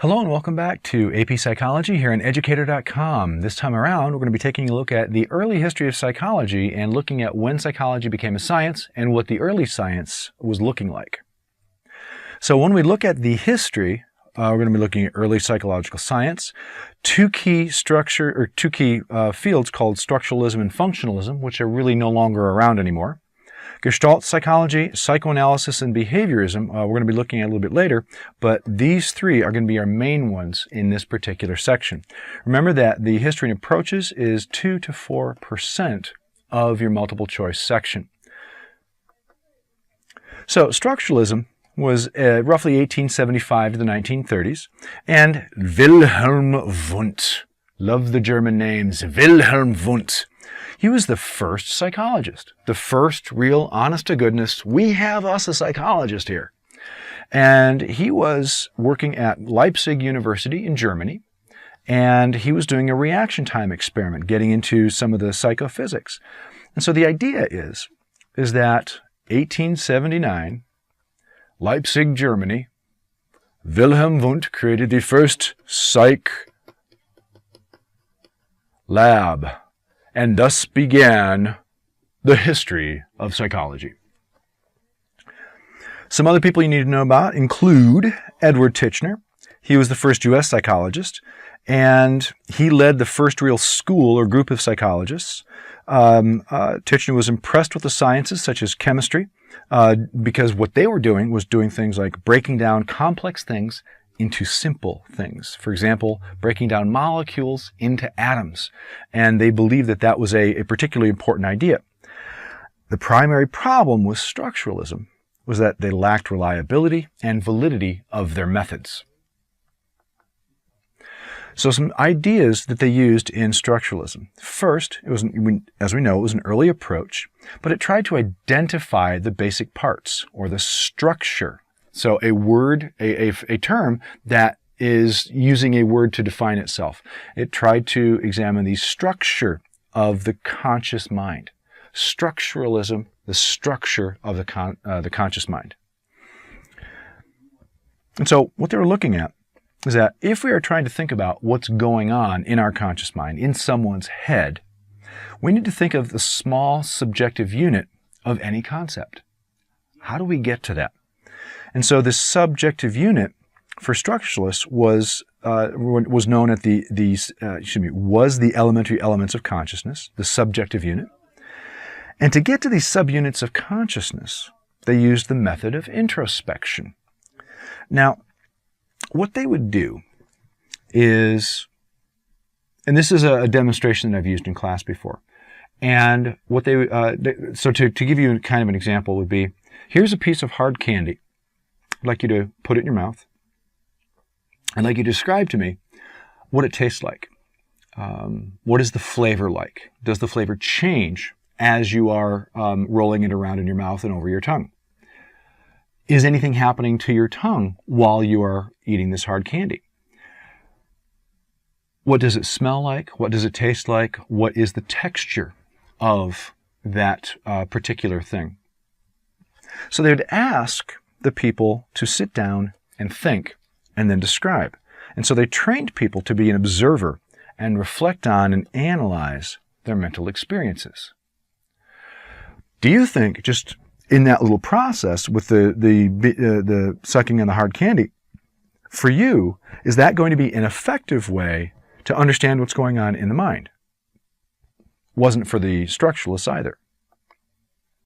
Hello and welcome back to AP Psychology here on Educator.com. This time around, we're going to be taking a look at the early history of psychology and looking at when psychology became a science and what the early science was looking like. So when we look at the history, we're going to be looking at early psychological science, two key fields called structuralism and functionalism, which are really no longer around anymore. Gestalt psychology, psychoanalysis, and behaviorism, we're going to be looking at a little bit later, but these three are going to be our main ones in this particular section. Remember that the history and approaches is 2 to 4% of your multiple choice section. So structuralism was roughly 1875 to the 1930s, and Wilhelm Wundt, love the German names, Wilhelm Wundt. He was the first psychologist, the first real honest-to-goodness, we have us a psychologist here. And he was working at Leipzig University in Germany, and he was doing a reaction time experiment, getting into some of the psychophysics. And so the idea is that 1879, Leipzig, Germany, Wilhelm Wundt created the first psych lab. And thus began the history of psychology. Some other people you need to know about include Edward Tichner. He was the first U.S. psychologist, and he led the first real school or group of psychologists. Tichner was impressed with the sciences such as chemistry, because what they were doing was doing things like breaking down complex things into simple things. For example, breaking down molecules into atoms. And they believed that that was a particularly important idea. The primary problem with structuralism was that they lacked reliability and validity of their methods. So some ideas that they used in structuralism. First, it was, as we know, it was an early approach, but it tried to identify the basic parts or the structure. So a word, a term that is using a word to define itself. It tried to examine the structure of the conscious mind. Structuralism, the structure of the conscious mind. And so what they were looking at is that if we are trying to think about what's going on in our conscious mind, in someone's head, we need to think of the small subjective unit of any concept. How do we get to that? And so this subjective unit for structuralists was known at was the elementary elements of consciousness, the subjective unit. And to get to these subunits of consciousness, they used the method of introspection. Now, what they would do is, and this is a demonstration that I've used in class before, and what so to give you kind of an example would be, here's a piece of hard candy. I'd like you to put it in your mouth. I'd like you to describe to me what it tastes like. What is the flavor like? Does the flavor change as you are rolling it around in your mouth and over your tongue? Is anything happening to your tongue while you are eating this hard candy? What does it smell like? What does it taste like? What is the texture of that particular thing? So they would ask the people to sit down and think and then describe. And so they trained people to be an observer and reflect on and analyze their mental experiences. Do you think just in that little process with the sucking on the hard candy, for you, is that going to be an effective way to understand what's going on in the mind? Wasn't for the structuralists either.